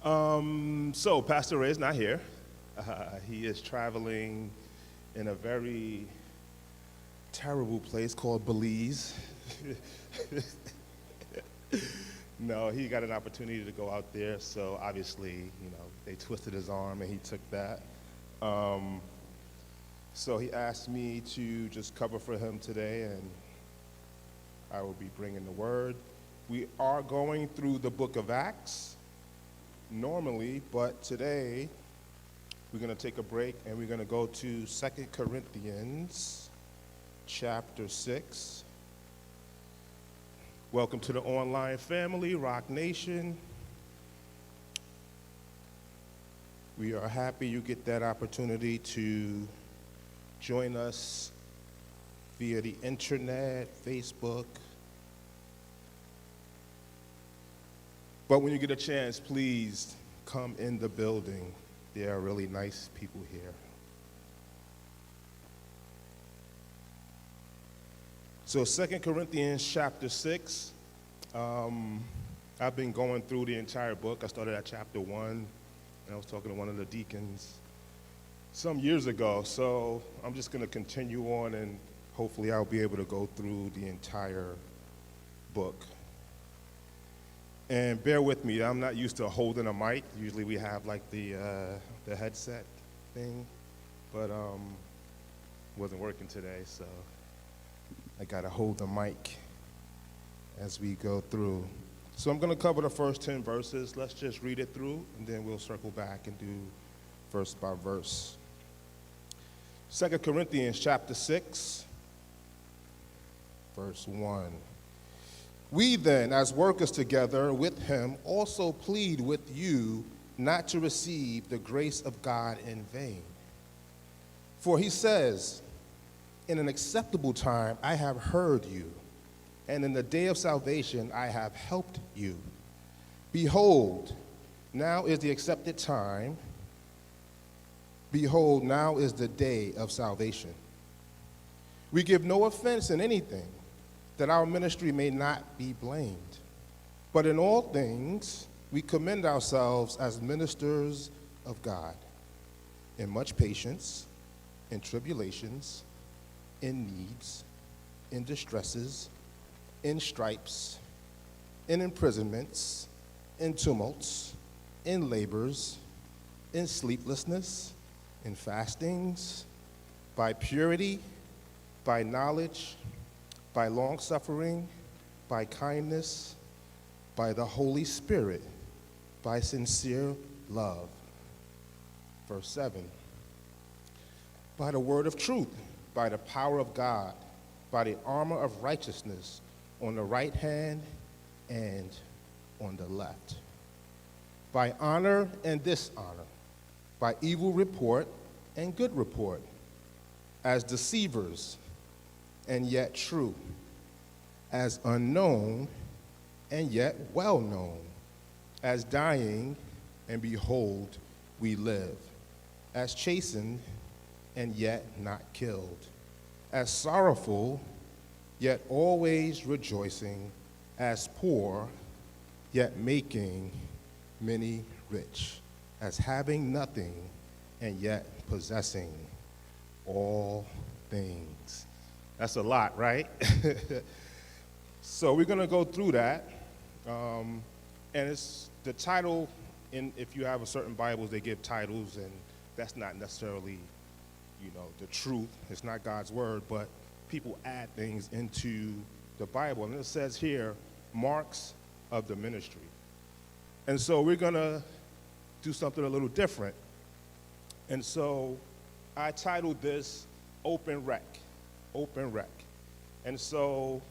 So Pastor Ray is not here. He is traveling in a very terrible place called Belize. No, he got an opportunity to go out there, so obviously, they twisted his arm and he took that. So he asked me to just cover for him today, and I will be bringing the word. We are going through the book of Acts normally, but today we're going to take a break and we're going to go to 2 Corinthians chapter 6. Welcome to the online family, Rock Nation. We are happy you get that opportunity to join us via the internet, Facebook. But when you get a chance, please come in the building. There are really nice people here. So 2 Corinthians chapter 6, I've been going through the entire book. I started at chapter 1, and I was talking to one of the deacons some years ago. So I'm just going to continue on, and hopefully I'll be able to go through the entire book. And bear with me, I'm not used to holding a mic. Usually we have like the headset thing, but wasn't working today, so I gotta hold the mic as we go through. So I'm gonna cover the first 10 verses. Let's just read it through, and then we'll circle back and do verse by verse. 2 Corinthians chapter 6, verse 1. We then, as workers together with him, also plead with you not to receive the grace of God in vain. For he says, in an acceptable time I have heard you, and in the day of salvation I have helped you. Behold, now is the accepted time. Behold, now is the day of salvation. We give no offense in anything, that our ministry may not be blamed. But in all things, we commend ourselves as ministers of God, in much patience, in tribulations, in needs, in distresses, in stripes, in imprisonments, in tumults, in labors, in sleeplessness, in fastings, by purity, by knowledge, by long-suffering, by kindness, by the Holy Spirit, by sincere love. Verse 7, by the word of truth, by the power of God, by the armor of righteousness, on the right hand and on the left, by honor and dishonor, by evil report and good report, as deceivers and yet true, as unknown and yet well known, as dying and behold we live, as chastened and yet not killed, as sorrowful yet always rejoicing, as poor yet making many rich, as having nothing and yet possessing all things. That's a lot, right? So we're going to go through that. And it's the title, if you have a certain Bibles, they give titles, and that's not necessarily, the truth. It's not God's word, but people add things into the Bible. And it says here, marks of the ministry. And so we're going to do something a little different. And so I titled this Open Rec. Open Rec. And so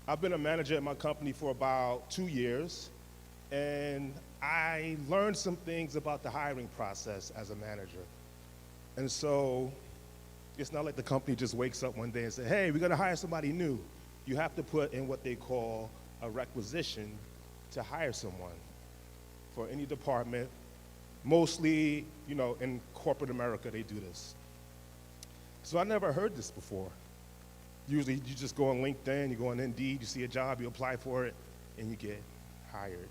I've been a manager at my company for about 2 years, and I learned some things about the hiring process as a manager. And so it's not like the company just wakes up one day and says, hey, we're going to hire somebody new. You have to put in what they call a requisition to hire someone for any department. Mostly, in corporate America, they do this. So I never heard this before. Usually you just go on LinkedIn, you go on Indeed, you see a job, you apply for it, and you get hired.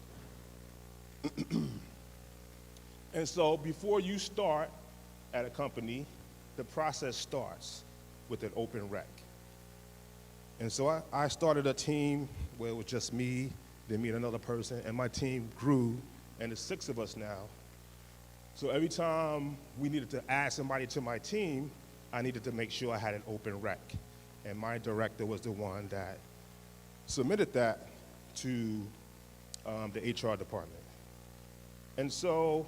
And so before you start at a company, the process starts with an open rec. And so I started a team where it was just me, then me and another person, and my team grew, and there's 6 of us now. So every time we needed to add somebody to my team, I needed to make sure I had an open rec. And my director was the one that submitted that to the HR department. And so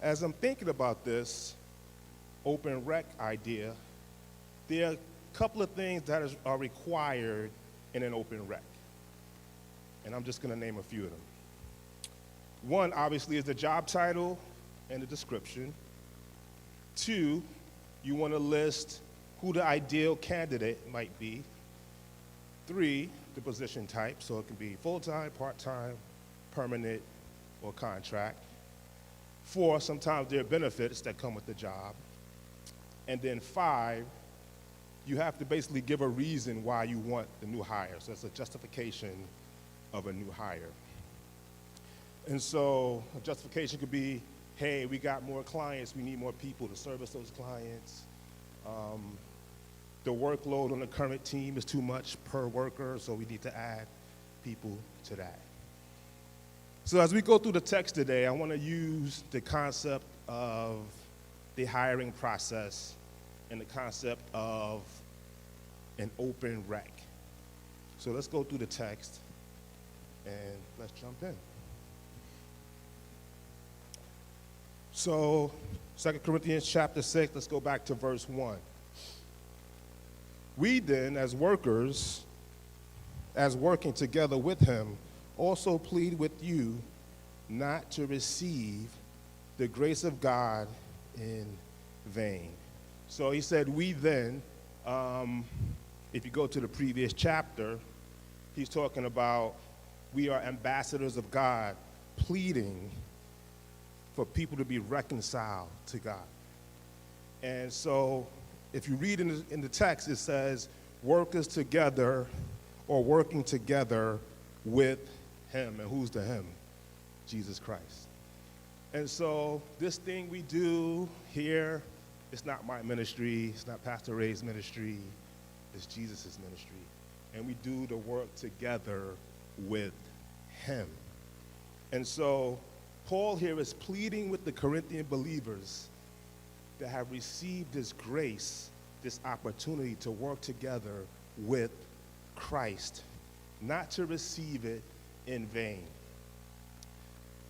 as I'm thinking about this open rec idea, there are a couple of things that are required in an open rec. And I'm just going to name a few of them. One, obviously, is the job title and the description. 2, you want to list who the ideal candidate might be. 3, the position type, so it can be full-time, part-time, permanent, or contract. 4, sometimes there are benefits that come with the job. And then 5, you have to basically give a reason why you want the new hire. So it's a justification of a new hire. And so a justification could be, hey, we got more clients, we need more people to service those clients. The workload on the current team is too much per worker, so we need to add people to that. So as we go through the text today, I want to use the concept of the hiring process and the concept of an open rec. So let's go through the text and let's jump in. So 2 Corinthians chapter 6, let's go back to verse 1. We then, as workers, as working together with him, also plead with you not to receive the grace of God in vain. So he said, we then, if you go to the previous chapter, he's talking about we are ambassadors of God, pleading for people to be reconciled to God. And so if you read in the text, it says, workers together or working together with him. And who's the him? Jesus Christ. And so this thing we do here, it's not my ministry, it's not Pastor Ray's ministry, it's Jesus' ministry. And we do the work together with him. And so Paul here is pleading with the Corinthian believers that have received this grace, this opportunity to work together with Christ, not to receive it in vain.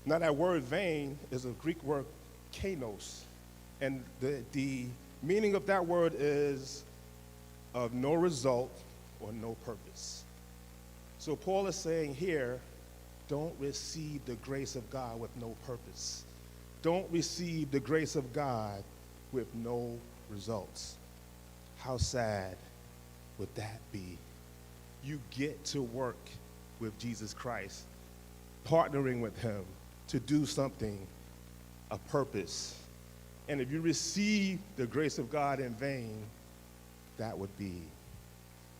Now that word vain is a Greek word kainos, and the meaning of that word is of no result or no purpose. So Paul is saying here, don't receive the grace of God with no purpose. Don't receive the grace of God with no results. How sad would that be? You get to work with Jesus Christ, partnering with him to do something, a purpose. And if you receive the grace of God in vain, that would be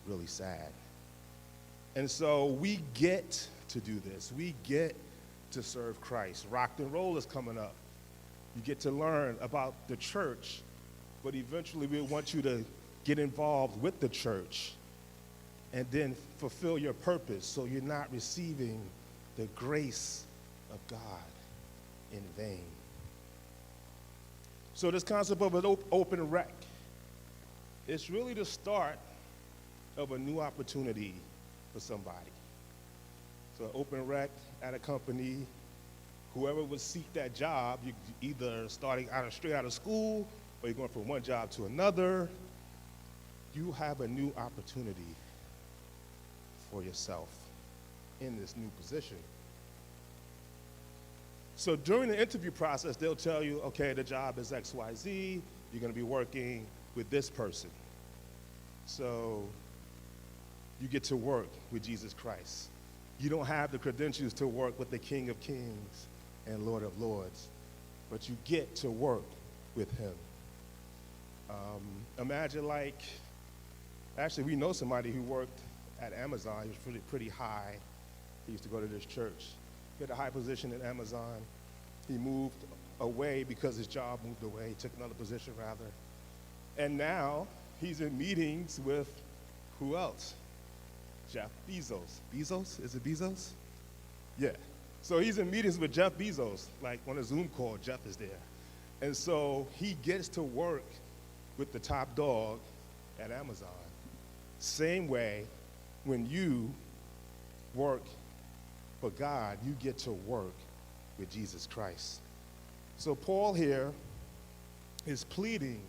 really sad. And so we get to do this. We get to serve Christ. Rock and roll is coming up. You get to learn about the church, but eventually we want you to get involved with the church and then fulfill your purpose so you're not receiving the grace of God in vain. So this concept of an open rec, it's really the start of a new opportunity for somebody. So open rec at a company, whoever would seek that job, you either starting straight out of school or you're going from one job to another, you have a new opportunity for yourself in this new position. So during the interview process, they'll tell you, okay, the job is XYZ, you're going to be working with this person. So you get to work with Jesus Christ. You don't have the credentials to work with the King of Kings and Lord of Lords, but you get to work with him. Imagine actually we know somebody who worked at Amazon. He was pretty high. He used to go to this church. He had a high position at Amazon. He moved away because his job moved away. He took another position, rather. And now he's in meetings with who else? Jeff Bezos. Bezos? Is it Bezos? Yeah. So he's in meetings with Jeff Bezos, like on a Zoom call, Jeff is there. And so he gets to work with the top dog at Amazon. Same way, when you work for God, you get to work with Jesus Christ. So Paul here is pleading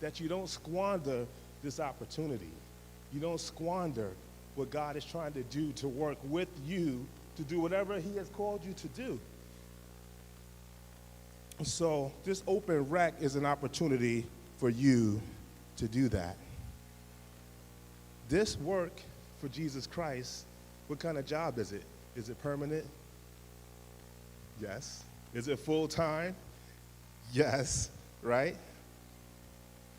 that you don't squander this opportunity. You don't squander what God is trying to do to work with you to do whatever he has called you to do. So this open rec is an opportunity for you to do that. This work for Jesus Christ, what kind of job is it? Is it permanent? Yes. Is it full-time? Yes, right?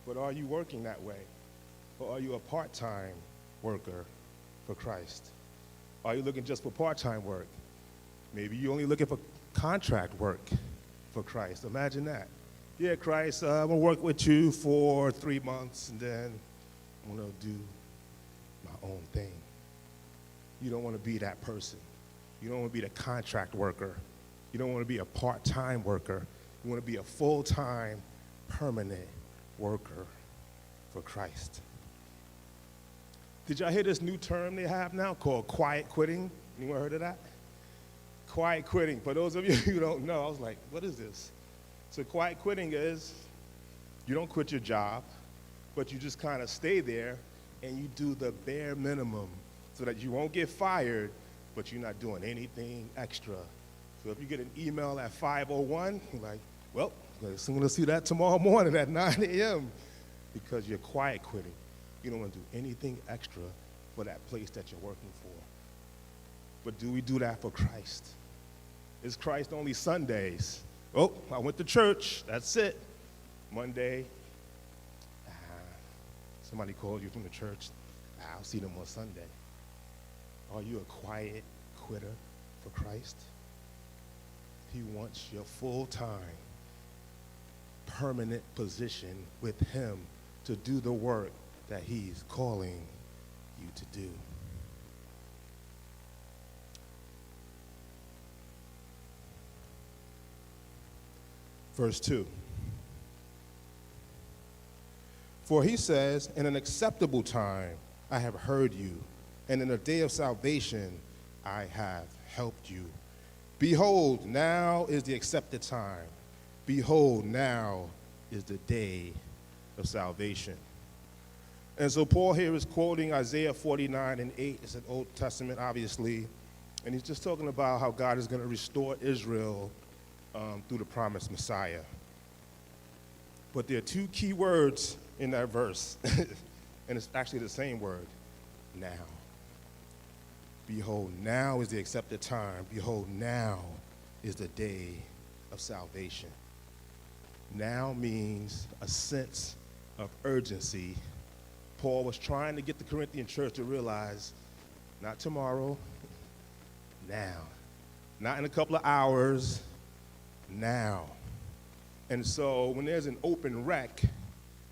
But are you working that way? Or are you a part-time worker for Christ? Are you looking just for part-time work? Maybe you're only looking for contract work for Christ. Imagine that. Yeah, Christ, I'm going to work with you for 3 months, and then I'm going to do my own thing. You don't want to be that person. You don't want to be the contract worker. You don't want to be a part-time worker. You want to be a full-time, permanent worker for Christ. Did y'all hear this new term they have now called quiet quitting? Anyone heard of that? Quiet quitting. For those of you who don't know, I was like, what is this? So quiet quitting is you don't quit your job, but you just kind of stay there and you do the bare minimum so that you won't get fired, but you're not doing anything extra. So if you get an email at 5:01, you're like, well, I'm going to see that tomorrow morning at 9 a.m. because you're quiet quitting. You don't want to do anything extra for that place that you're working for. But do we do that for Christ? Is Christ only Sundays? Oh, I went to church. That's it. Monday, somebody called you from the church. I'll see them on Sunday. Are you a quiet quitter for Christ? He wants your full-time, permanent position with him to do the work that he's calling you to do. Verse 2. For he says, in an acceptable time I have heard you, and in a day of salvation I have helped you. Behold, now is the accepted time. Behold, now is the day of salvation. And so Paul here is quoting Isaiah 49:8. It's an Old Testament, obviously. And he's just talking about how God is going to restore Israel through the promised Messiah. But there are two key words in that verse. And it's actually the same word, now. Behold, now is the accepted time. Behold, now is the day of salvation. Now means a sense of urgency. Paul was trying to get the Corinthian church to realize, not tomorrow, now. Not in a couple of hours, now. And so when there's an open rec,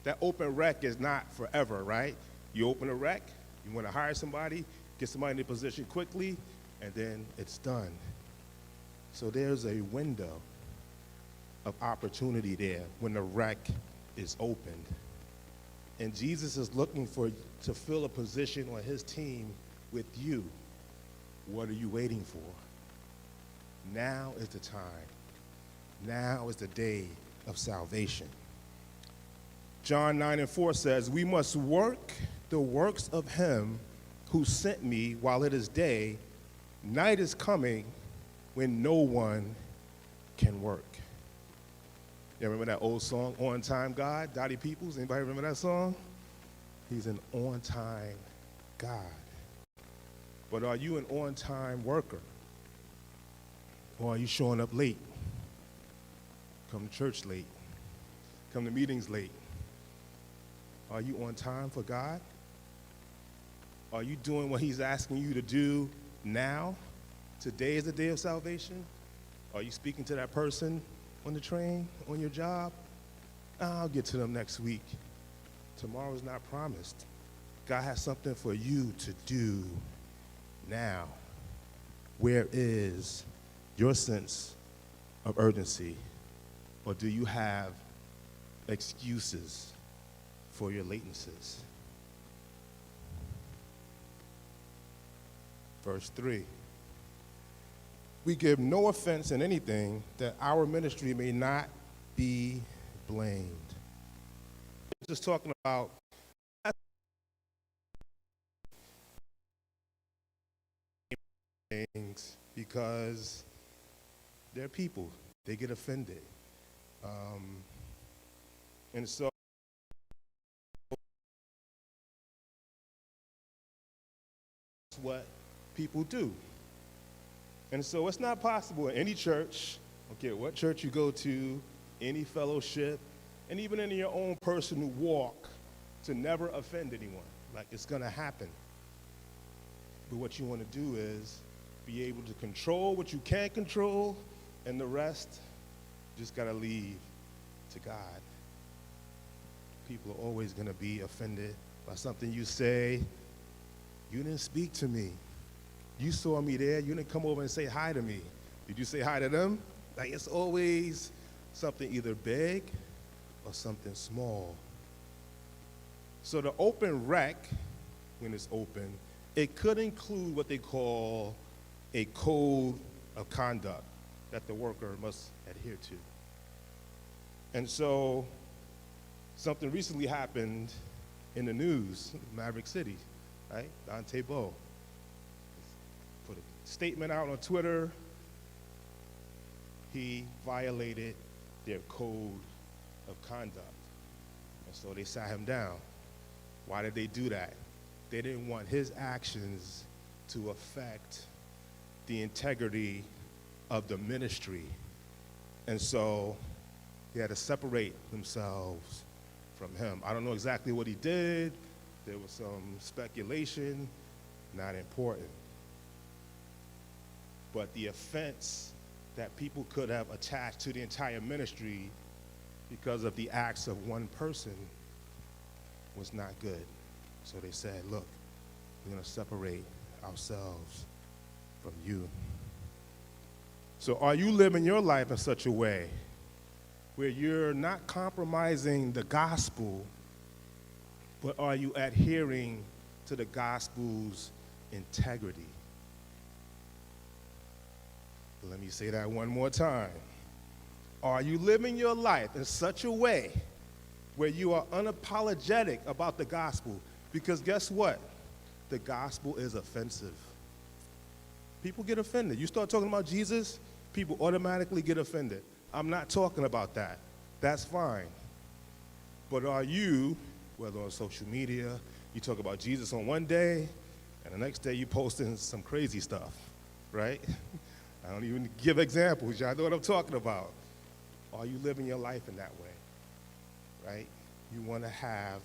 that open rec is not forever, right? You open a rec, you want to hire somebody, get somebody in their position quickly, and then it's done. So there's a window of opportunity there when the rec is opened. And Jesus is looking to fill a position on his team with you. What are you waiting for? Now is the time. Now is the day of salvation. John 9:4 says, we must work the works of him who sent me while it is day. Night is coming when no one can work. You remember that old song, On Time God, Dottie Peoples? Anybody remember that song? He's an on-time God. But are you an on-time worker? Or are you showing up late? Come to church late. Come to meetings late. Are you on time for God? Are you doing what he's asking you to do now? Today is the day of salvation. Are you speaking to that person on the train, on your job? I'll get to them next week. Tomorrow's not promised. God has something for you to do now. Where is your sense of urgency? Or do you have excuses for your latencies? Verse 3. We give no offense in anything, that our ministry may not be blamed. Just talking about things because they're people. They get offended. And so that's what people do. And so it's not possible in any church, okay, what church you go to, any fellowship, and even in your own personal walk, to never offend anyone. Like, it's going to happen. But what you want to do is be able to control what you can't control, and the rest, just got to leave to God. People are always going to be offended by something you say. You didn't speak to me. You saw me there. You didn't come over and say hi to me. Did you say hi to them? Like, it's always something either big or something small. So the open rec, when it's open, it could include what they call a code of conduct that the worker must adhere to. And so something recently happened in the news, Maverick City, right? Dante Bowe put a statement out on Twitter. He violated their code of conduct. And so they sat him down. Why did they do that? They didn't want his actions to affect the integrity of the ministry. And so he had to separate themselves from him. I don't know exactly what he did. There was some speculation, not important. But the offense that people could have attached to the entire ministry because of the acts of one person was not good. So they said, look, we're going to separate ourselves from you. So are you living your life in such a way where you're not compromising the gospel, but are you adhering to the gospel's integrity? Let me say that one more time. Are you living your life in such a way where you are unapologetic about the gospel? Because guess what? The gospel is offensive. People get offended. You start talking about Jesus, people automatically get offended. I'm not talking about that. That's fine. But are you, whether on social media, you talk about Jesus on one day, and the next day you posting some crazy stuff, right? I don't even give examples. Y'all know what I'm talking about. Are you living your life in that way, right? You want to have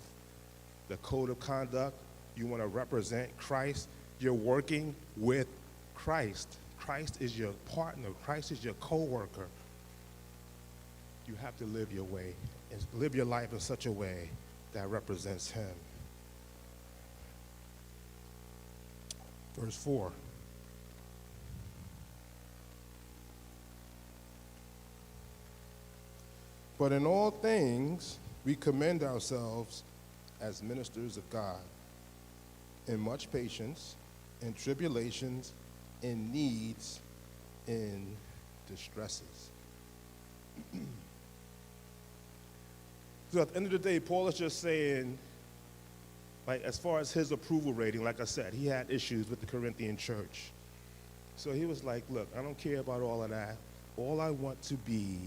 the code of conduct. You want to represent Christ. You're working with Christ. Christ is your partner. Christ is your co-worker. You have to live your way and live your life in such a way that represents him. Verse 4. But in all things, we commend ourselves as ministers of God, in much patience, in tribulations, in needs, in distresses. So at the end of the day, Paul is just saying, like, as far as his approval rating, like I said, he had issues with the Corinthian church. So he was like, look, I don't care about all of that. All I want to be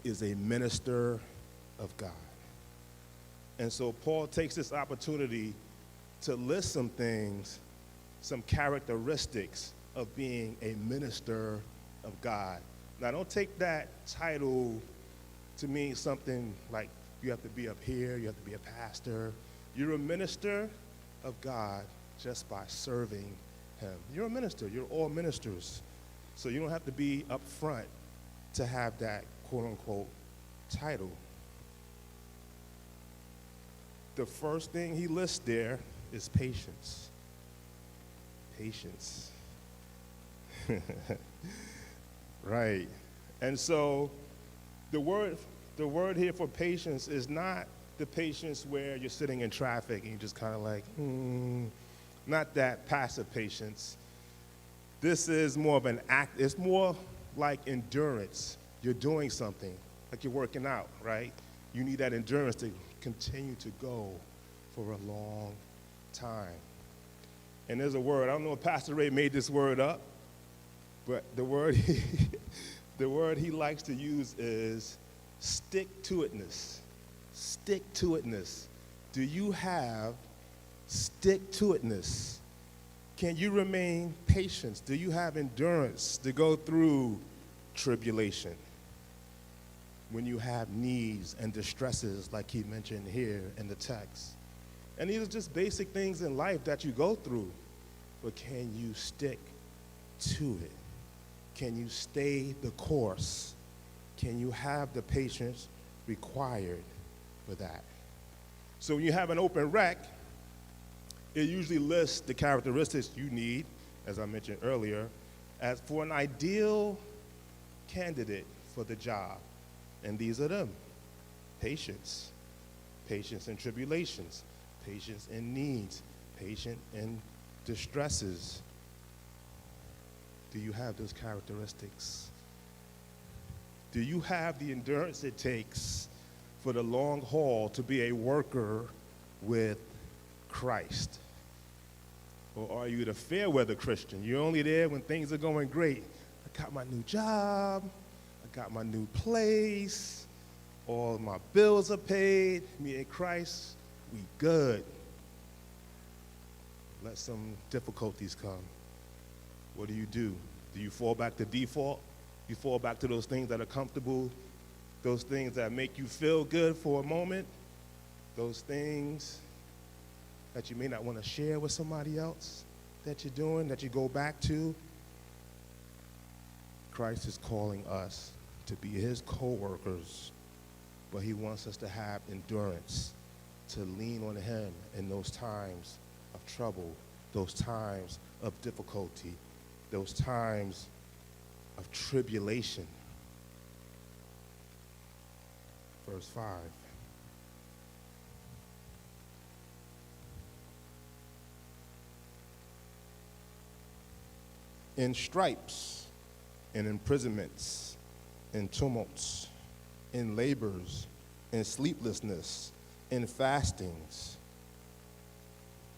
is a minister of God. And so Paul takes this opportunity to list some things, some characteristics of being a minister of God. Now, don't take that title to mean something like you have to be up here, you have to be a pastor. You're a minister of God just by serving him. You're a minister. You're all ministers. So you don't have to be up front to have that quote-unquote title. The first thing he lists there is patience. Patience. Right. And so the word here for patience is not the patience where you're sitting in traffic and you're just kind of like, not that passive patience. This is more of an act. It's more like endurance. You're doing something, like you're working out, right? You need that endurance to continue to go for a long time. And there's a word, I don't know if Pastor Ray made this word up, but the word he likes to use is stick-to-itness. Stick-to-itness. Do you have stick-to-itness? Can you remain patient? Do you have endurance to go through tribulation? When you have needs and distresses like he mentioned here in the text. And these are just basic things in life that you go through. But can you stick to it? Can you stay the course? Can you have the patience required for that? So when you have an open rec, it usually lists the characteristics you need, as I mentioned earlier, as for an ideal candidate for the job. And these are them: patience, patience in tribulations, patience in needs, patience in distresses. Do you have those characteristics? Do you have the endurance it takes for the long haul to be a worker with Christ? Or are you the fair weather Christian? You're only there when things are going great. I got my new job. I got my new place. All my bills are paid. Me and Christ, we good. Let some difficulties come. What do? Do you fall back to default? You fall back to those things that are comfortable, those things that make you feel good for a moment, those things that you may not want to share with somebody else that you're doing, that you go back to. Christ is calling us to be his co-workers, but he wants us to have endurance, to lean on him in those times of trouble, those times of difficulty, those times of tribulation. Verse 5. In stripes, in imprisonments, in tumults, in labors, in sleeplessness, in fastings.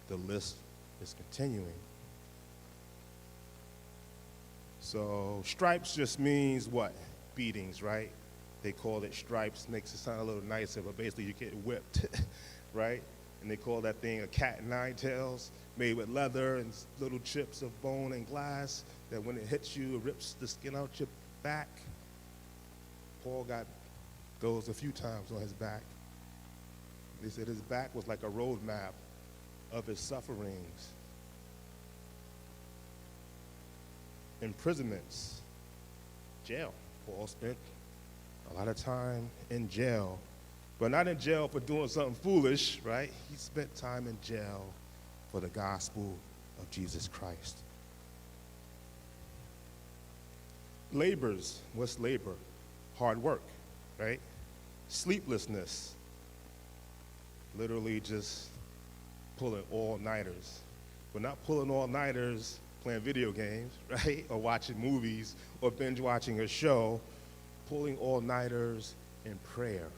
The list is continuing. So stripes just means what? Beatings, right? They call it stripes, makes it sound a little nicer, but basically you get whipped, right? And they call that thing a cat and nine tails, made with leather and little chips of bone and glass, that when it hits you, it rips the skin out your back. Paul got those a few times on his back. They said his back was like a road map of his sufferings. Imprisonments, jail. Paul spent a lot of time in jail, but not in jail for doing something foolish, right? He spent time in jail for the gospel of Jesus Christ. Labors, what's labor? Hard work, right? Sleeplessness, literally just pulling all-nighters. But not pulling all-nighters playing video games, right? Or watching movies or binge watching a show. Pulling all-nighters in prayer.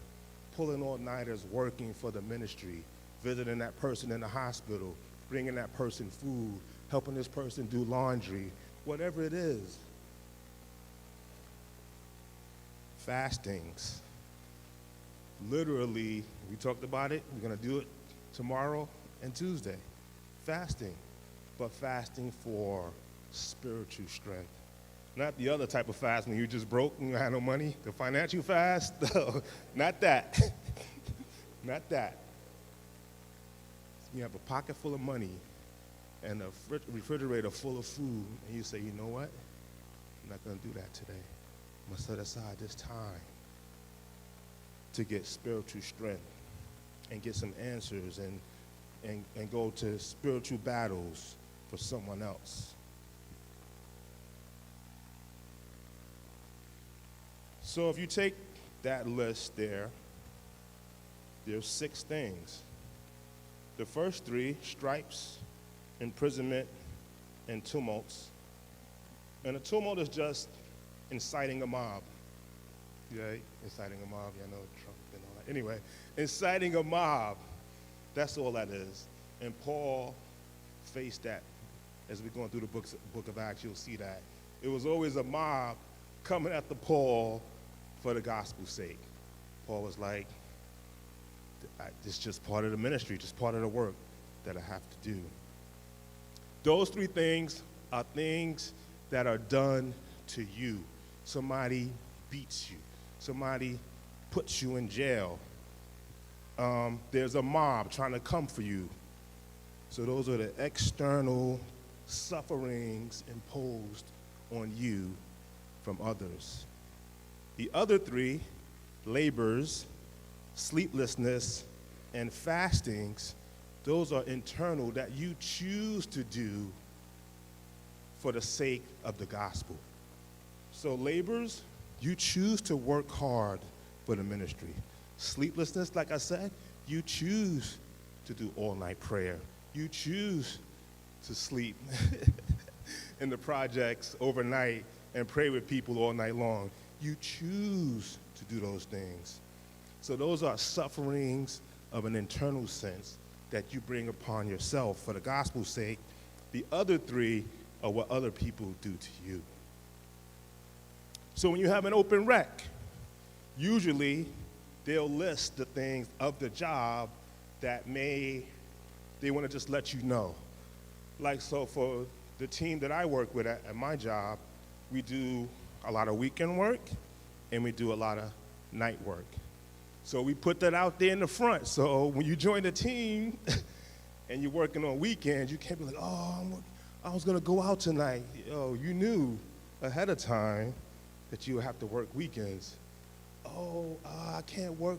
Pulling all-nighters working for the ministry, visiting that person in the hospital, bringing that person food, helping this person do laundry, whatever it is. Fastings. Literally, we talked about it. We're going to do it tomorrow and Tuesday. Fasting, but fasting for spiritual strength. Not the other type of fast when you just broke and you had no money. The financial fast, no, not that. Not that. You have a pocket full of money and a refrigerator full of food, and you say, you know what? I'm not going to do that today. I'm going to set aside this time to get spiritual strength and get some answers and go to spiritual battles for someone else. So if you take that list there's 6 things. The first 3, stripes, imprisonment, and tumults. And a tumult is just inciting a mob. Yeah, inciting a mob, yeah, I know Trump and all that. Anyway, inciting a mob, that's all that is. And Paul faced that. As we're going through the book of Acts, you'll see that. It was always a mob coming after Paul for the gospel's sake. Paul was like, this is just part of the ministry, just part of the work that I have to do. Those 3 things are things that are done to you. Somebody beats you. Somebody puts you in jail. There's a mob trying to come for you. So those are the external sufferings imposed on you from others. The other 3, labors, sleeplessness, and fastings, those are internal that you choose to do for the sake of the gospel. So labors, you choose to work hard for the ministry. Sleeplessness, like I said, you choose to do all-night prayer. You choose to sleep in the projects overnight and pray with people all night long. You choose to do those things. So those are sufferings of an internal sense that you bring upon yourself for the gospel's sake. The other 3 are what other people do to you. So when you have an open rec, usually they'll list the things of the job that they want to just let you know. Like, so for the team that I work with at my job, we do a lot of weekend work and we do a lot of night work. So we put that out there in the front. So when you join the team and you're working on weekends, you can't be like, I was going to go out tonight. You knew ahead of time that you would have to work weekends. I can't work.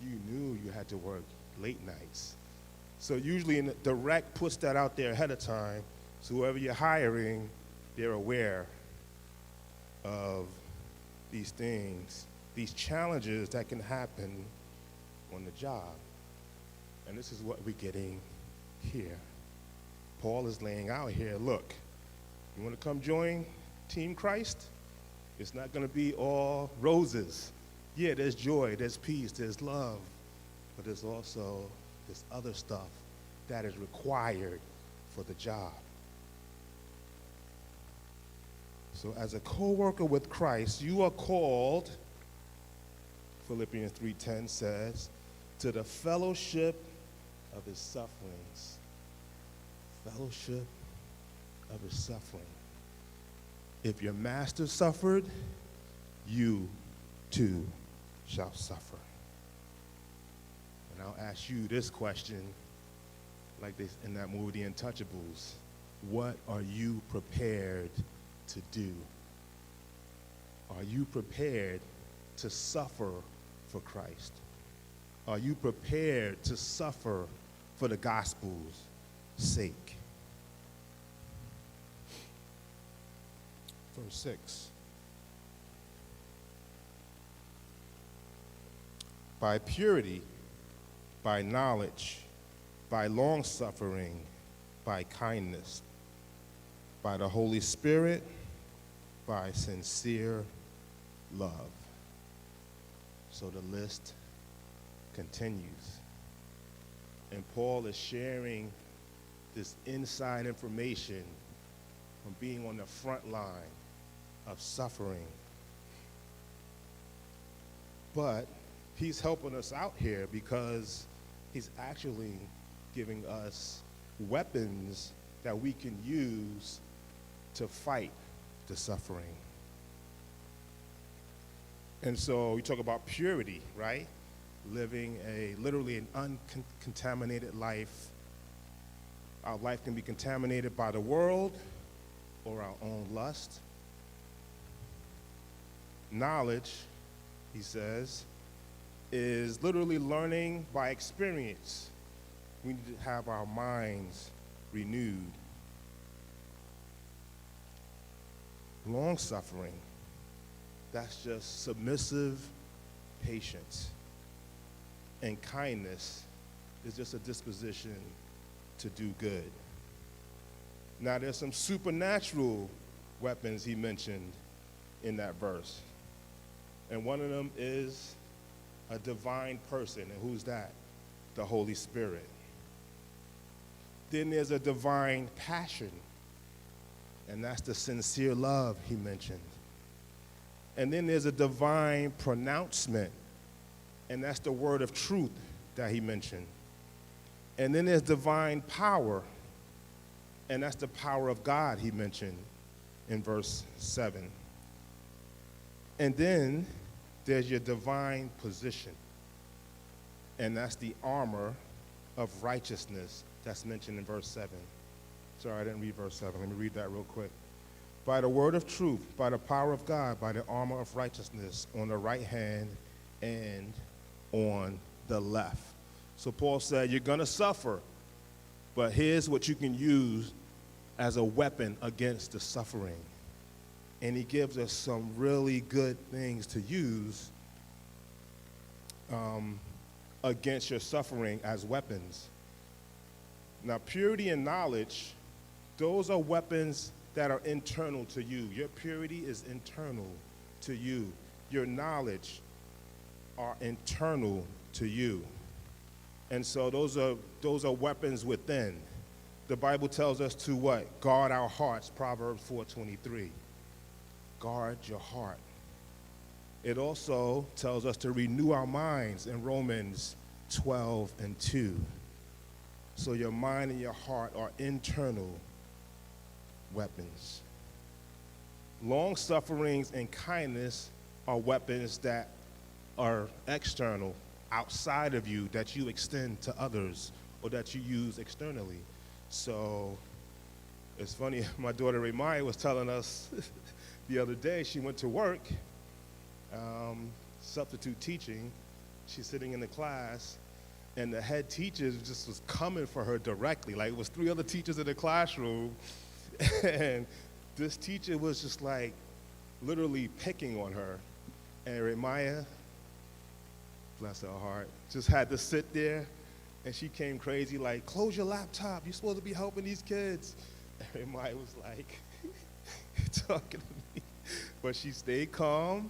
You knew you had to work late nights. So usually the rec puts that out there ahead of time, so whoever you're hiring, they're aware of these things, these challenges that can happen on the job. And this is what we're getting here. Paul is laying out here, look, you want to come join Team Christ? It's not going to be all roses. Yeah, there's joy, there's peace, there's love, but there's also this other stuff that is required for the job. So as a co-worker with Christ, you are called, Philippians 3:10 says, to the fellowship of his sufferings. Fellowship of his suffering. If your master suffered, you too shall suffer. And I'll ask you this question, like this in that movie, The Untouchables. What are you prepared to do? Are you prepared to suffer for Christ? Are you prepared to suffer for the gospel's sake? Verse 6. By purity, by knowledge, by long-suffering, by kindness, by the Holy Spirit, by sincere love. So the list continues. And Paul is sharing this inside information from being on the front line of suffering. But he's helping us out here because he's actually giving us weapons that we can use to fight the suffering. And so we talk about purity, right? Living literally an uncontaminated life. Our life can be contaminated by the world or our own lust. Knowledge, he says, is literally learning by experience. We need to have our minds renewed. Long-suffering, that's just submissive patience. And kindness is just a disposition to do good. Now, there's some supernatural weapons he mentioned in that verse. And one of them is a divine person. And who's that? The Holy Spirit. Then there's a divine passion. And that's the sincere love he mentioned. And then there's a divine pronouncement. And that's the word of truth that he mentioned. And then there's divine power. And that's the power of God he mentioned in verse 7. And then there's your divine position. And that's the armor of righteousness that's mentioned in verse 7. Sorry, I didn't read verse 7. Let me read that real quick. By the word of truth, by the power of God, by the armor of righteousness on the right hand and on the left. So Paul said, you're going to suffer, but here's what you can use as a weapon against the suffering. And he gives us some really good things to use against your suffering as weapons. Now, purity and knowledge, those are weapons that are internal to you. Your purity is internal to you. Your knowledge are internal to you. And so those are weapons within. The Bible tells us to what? Guard our hearts, Proverbs 4:23. Guard your heart. It also tells us to renew our minds in Romans 12:2. So your mind and your heart are internal weapons. Long sufferings and kindness are weapons that are external, outside of you, that you extend to others or that you use externally. So it's funny, my daughter Ramaya was telling us the other day, she went to work, substitute teaching. She's sitting in the class, and the head teacher just was coming for her directly. Like, it was 3 other teachers in the classroom, and this teacher was just like literally picking on her. And Ramaya, bless her heart, just had to sit there, and she came crazy like, close your laptop, you're supposed to be helping these kids. And Ramaya was like, talking to me. But she stayed calm.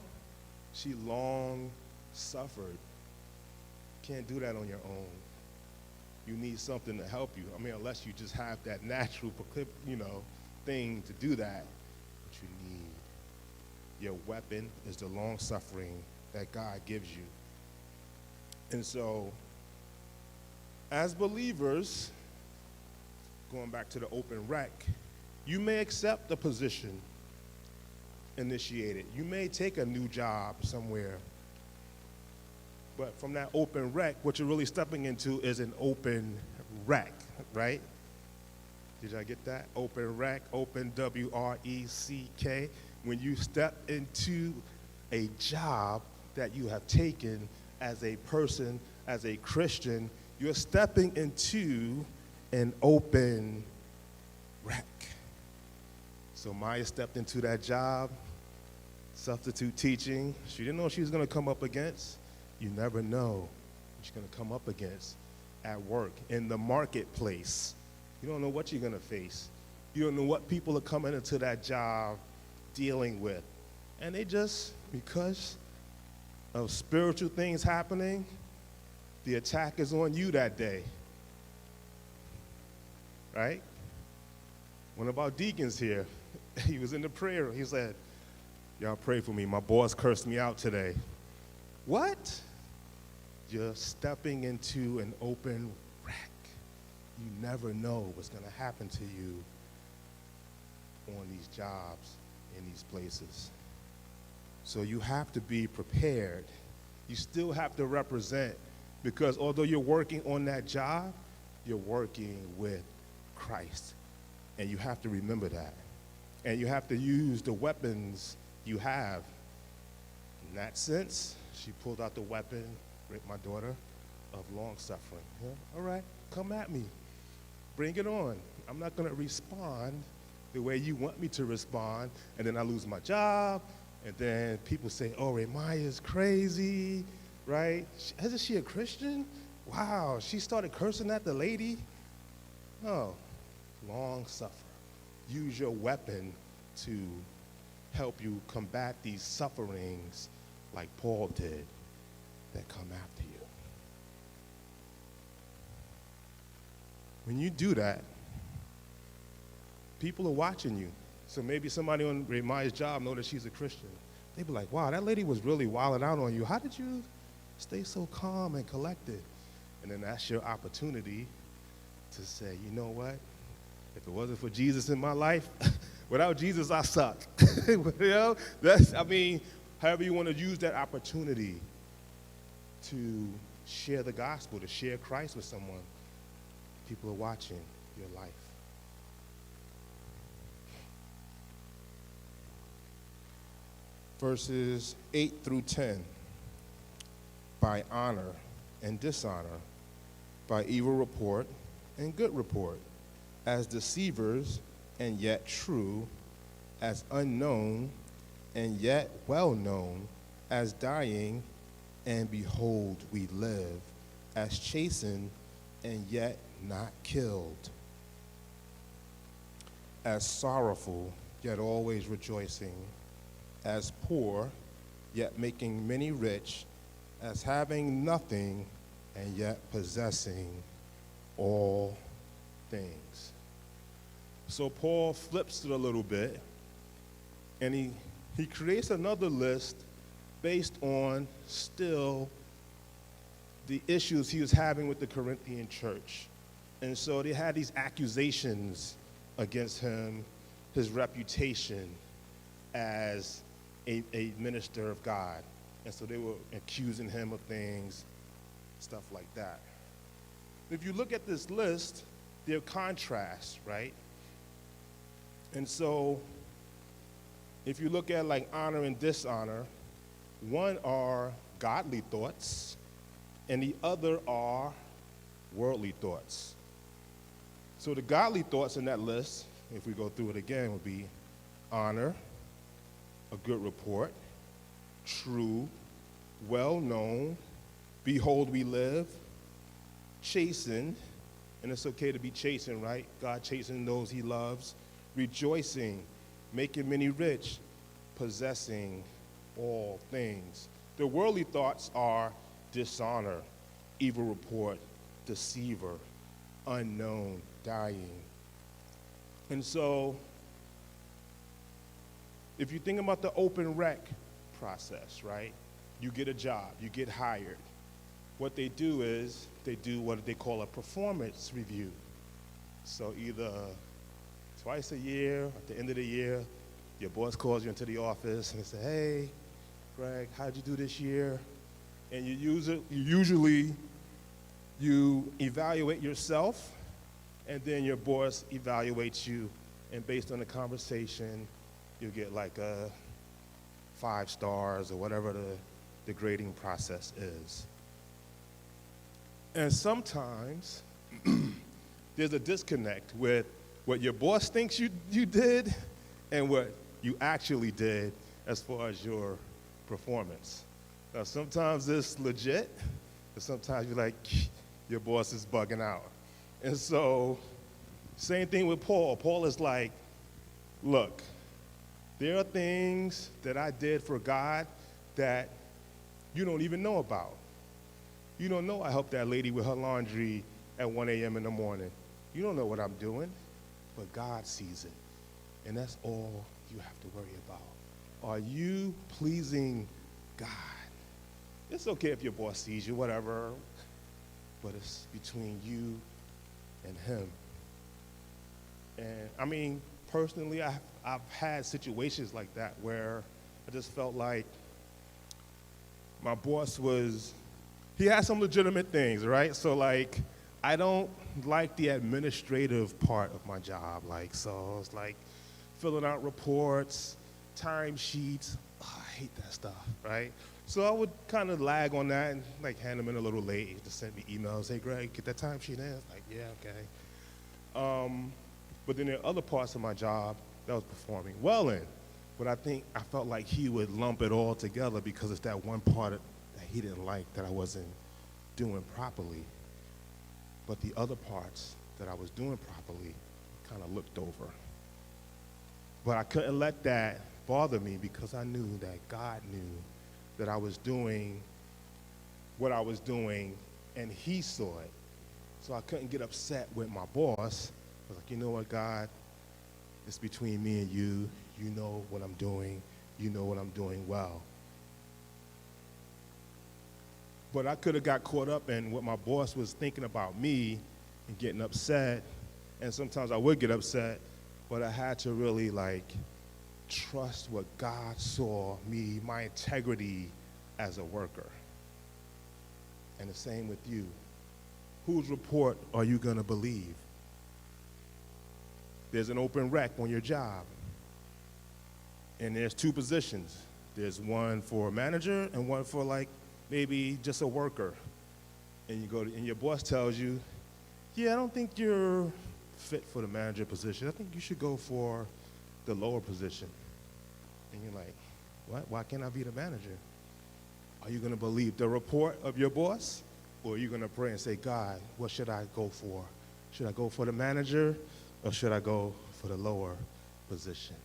She long suffered. Can't do that on your own. You need something to help you. I mean, unless you just have that natural, thing to do that. But you need. Your weapon is the long suffering that God gives you. And so, as believers, going back to the open rec, you may accept the position initiated. You may take a new job somewhere. But from that open rec, what you're really stepping into is an open rec, right? Did y'all get that? Open rec, open W-R-E-C-K. When you step into a job that you have taken as a person, as a Christian, you're stepping into an open rec. So Maya stepped into that job, substitute teaching. She didn't know what she was going to come up against. You never know what you're going to come up against at work, in the marketplace. You don't know what you're going to face. You don't know what people are coming into that job dealing with. And they just, because of spiritual things happening, the attack is on you that day. Right? One of our deacons here, he was in the prayer. He said, y'all pray for me. My boss cursed me out today. What? You're stepping into an open wreck. You never know what's going to happen to you on these jobs, in these places. So you have to be prepared. You still have to represent, because although you're working on that job, you're working with Christ. And you have to remember that. And you have to use the weapons you have In that sense, she pulled out the weapon, raped my daughter, of long suffering. Yeah, all right, come at me. Bring it on. I'm not going to respond the way you want me to respond, and then I lose my job, and then people say, oh, Raymaya's crazy, right? Isn't she a Christian? Wow, she started cursing at the lady? No, long suffer. Use your weapon to help you combat these sufferings like Paul did that come after you. When you do that, people are watching you. So maybe somebody on Raymaya's job know that she's a Christian. They be like, wow, that lady was really wilding out on you. How did you stay so calm and collected? And then that's your opportunity to say, you know what? If it wasn't for Jesus in my life, without Jesus, I suck. You know, however you want to use that opportunity to share the gospel, to share Christ with someone. People are watching your life. Verses 8 through 10. By honor and dishonor, by evil report and good report, as deceivers and yet true, as unknown and yet well known, as dying and behold we live, as chastened and yet not killed, as sorrowful yet always rejoicing, as poor yet making many rich, as having nothing and yet possessing all things. So Paul flips it a little bit, and he creates another list based on still the issues he was having with the Corinthian church. And so they had these accusations against him, his reputation as a minister of God. And so they were accusing him of things, stuff like that. If you look at this list, there are contrasts, right? And so if you look at like honor and dishonor, one are godly thoughts, and the other are worldly thoughts. So the godly thoughts in that list, if we go through it again, would be honor, a good report, true, well-known, behold we live, chastened, and it's okay to be chastened, right? God chastening those he loves, rejoicing, making many rich, possessing all things. The worldly thoughts are dishonor, evil report, deceiver, unknown, dying. And so, if you think about the open rec process, right? You get a job, you get hired. What they do is they do what they call a performance review. So either twice a year, at the end of the year, your boss calls you into the office and they say, hey, Greg, how'd you do this year? And usually you evaluate yourself, and then your boss evaluates you, and based on the conversation, you get like 5 stars or whatever the grading process is. And sometimes there's a disconnect with what your boss thinks you did and what you actually did as far as your performance. Now, sometimes it's legit, but sometimes you're like, your boss is bugging out. And so, same thing with Paul. Paul is like, look, there are things that I did for God that you don't even know about. You don't know I helped that lady with her laundry at 1 a.m. in the morning. You don't know what I'm doing, but God sees it. And that's all you have to worry about. Are you pleasing God? It's okay if your boss sees you, whatever, but it's between you and him. And I mean, personally, I've had situations like that where I just felt like my boss he had some legitimate things, right? So like, I don't like the administrative part of my job. Like, so it's like filling out reports, time sheets. Oh, I hate that stuff, right? So I would kind of lag on that and like hand them in a little late to send me emails. Hey, Greg, get that timesheet in. It's like, yeah, okay. But then there are other parts of my job that I was performing well in. But I felt like he would lump it all together because it's that one part that he didn't like that I wasn't doing properly. But the other parts that I was doing properly kind of looked over. But I couldn't let that bother me because I knew that God knew that I was doing what I was doing and he saw it. So I couldn't get upset with my boss. I was like, you know what, God? It's between me and you. You know what I'm doing. You know what I'm doing well. But I could have got caught up in what my boss was thinking about me and getting upset. And sometimes I would get upset, but I had to really trust what God saw me, my integrity as a worker. And the same with you. Whose report are you going to believe? There's an open rec on your job. And there's two positions. There's one for a manager and one for maybe just a worker. And you go and your boss tells you, yeah, I don't think you're fit for the manager position. I think you should go for the lower position. And you're like, what? Why can't I be the manager? Are you going to believe the report of your boss? Or are you going to pray and say, God, what should I go for? Should I go for the manager or should I go for the lower position?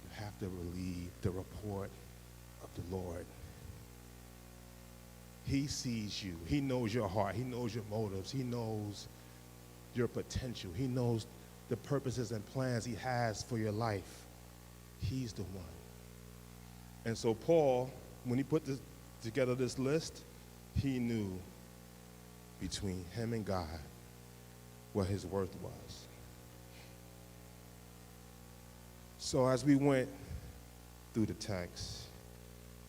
You have to believe the report of the Lord. He sees you. He knows your heart. He knows your motives. He knows your potential. He knows the purposes and plans he has for your life. He's the one. And so Paul, when he put together this list, he knew between him and God what his worth was. So as we went through the text,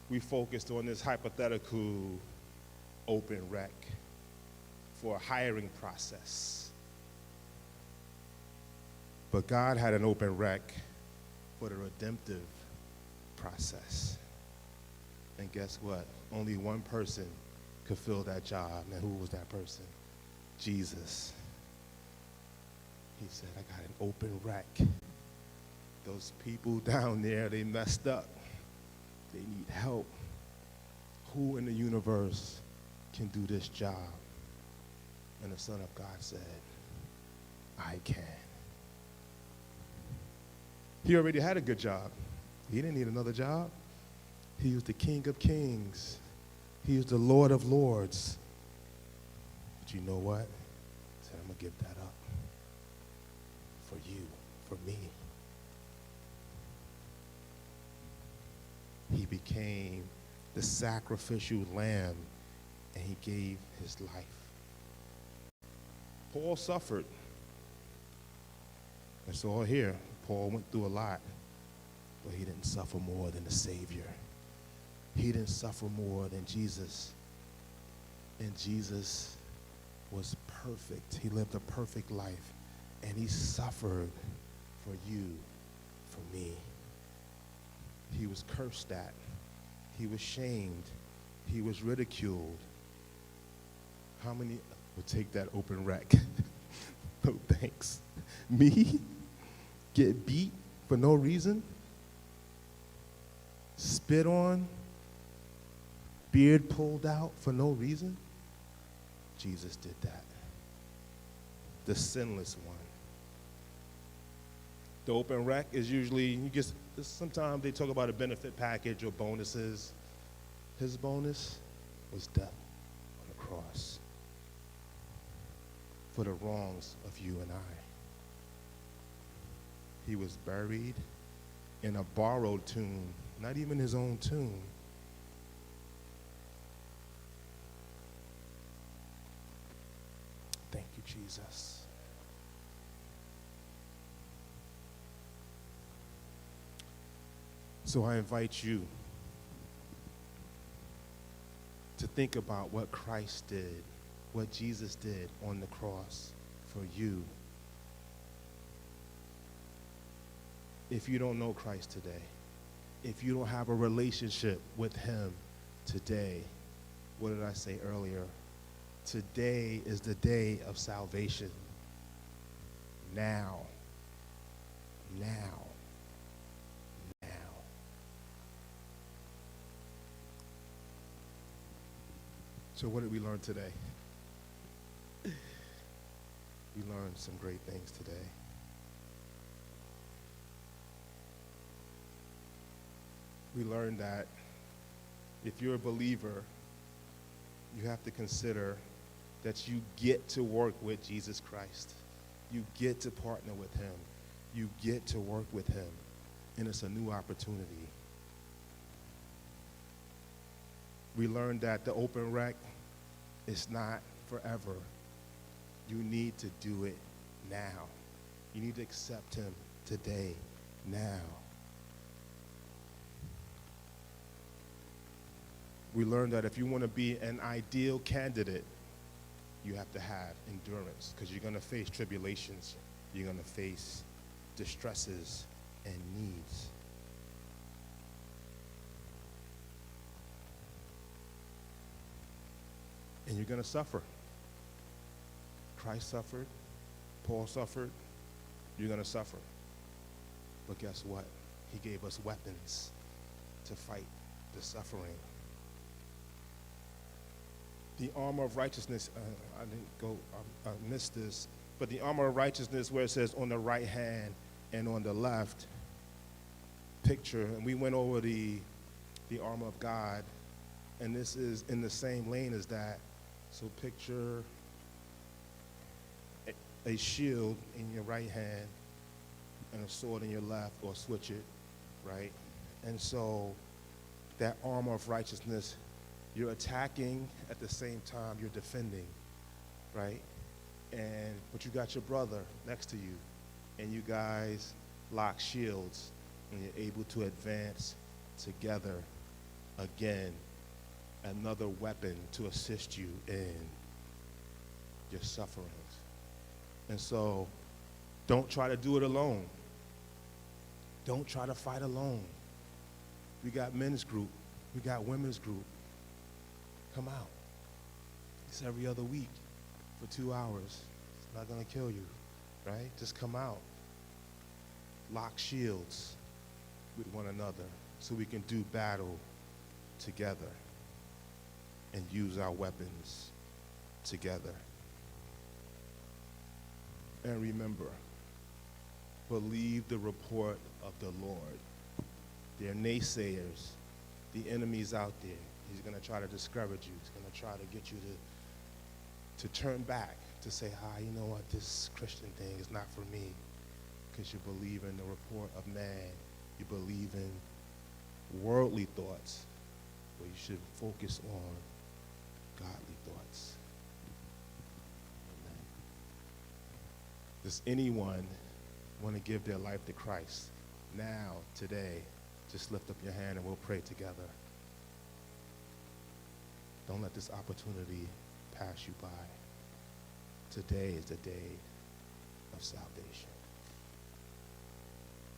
we focused on this hypothetical open rec for a hiring process. But God had an open rec for the redemptive process. And guess what? Only one person could fill that job. And who was that person? Jesus. He said, I got an open rec. Those people down there, they messed up. They need help. Who in the universe can do this job? And the Son of God said, I can. He already had a good job. He didn't need another job. He was the King of Kings. He was the Lord of Lords. But you know what? He said, I'm going to give that up for you, for me. He became the sacrificial lamb, and he gave his life. Paul suffered. It's all here. Paul went through a lot, but he didn't suffer more than the Savior. He didn't suffer more than Jesus. And Jesus was perfect. He lived a perfect life, and he suffered for you, for me. He was cursed at. He was shamed. He was ridiculed. How many would take that open rec? No thanks. Me? Get beat for no reason? Spit on? Beard pulled out for no reason? Jesus did that. The sinless one. The open rec is usually, sometimes they talk about a benefit package or bonuses. His bonus was death on the cross for the wrongs of you and I. He was buried in a borrowed tomb, not even his own tomb. Thank you, Jesus. So I invite you to think about what Christ did, what Jesus did on the cross for you. If you don't know Christ today, if you don't have a relationship with him today, what did I say earlier? Today is the day of salvation. Now. Now. Now. So what did we learn today? We learned some great things today. We learned that if you're a believer, you have to consider that you get to work with Jesus Christ. You get to partner with him. You get to work with him. And it's a new opportunity. We learned that the open rec is not forever. You need to do it now. You need to accept him today, now. We learned that if you want to be an ideal candidate, you have to have endurance, because you're going to face tribulations. You're going to face distresses and needs. And you're going to suffer. Christ suffered. Paul suffered. You're going to suffer. But guess what? He gave us weapons to fight the suffering. The armor of righteousness, I missed this, but the armor of righteousness, where it says on the right hand and on the left picture, and we went over the armor of God, and this is in the same lane as that. So picture a shield in your right hand and a sword in your left, or switch it, right? And so that armor of righteousness, you're attacking at the same time you're defending, right? But you got your brother next to you, and you guys lock shields, and you're able to advance together again, another weapon to assist you in your sufferings. And so don't try to do it alone. Don't try to fight alone. We got men's group. We got women's group. Come out. It's every other week for 2 hours. It's not going to kill you, right? Just come out. Lock shields with one another so we can do battle together and use our weapons together. And remember, believe the report of the Lord. There are naysayers. The enemy's out there. He's going to try to discourage you. He's going to try to get you to turn back, to say, you know what, this Christian thing is not for me, because you believe in the report of man. You believe in worldly thoughts, but you should focus on godly thoughts. Amen. Does anyone want to give their life to Christ now, today? Just lift up your hand and we'll pray together. Don't let this opportunity pass you by. Today is the day of salvation.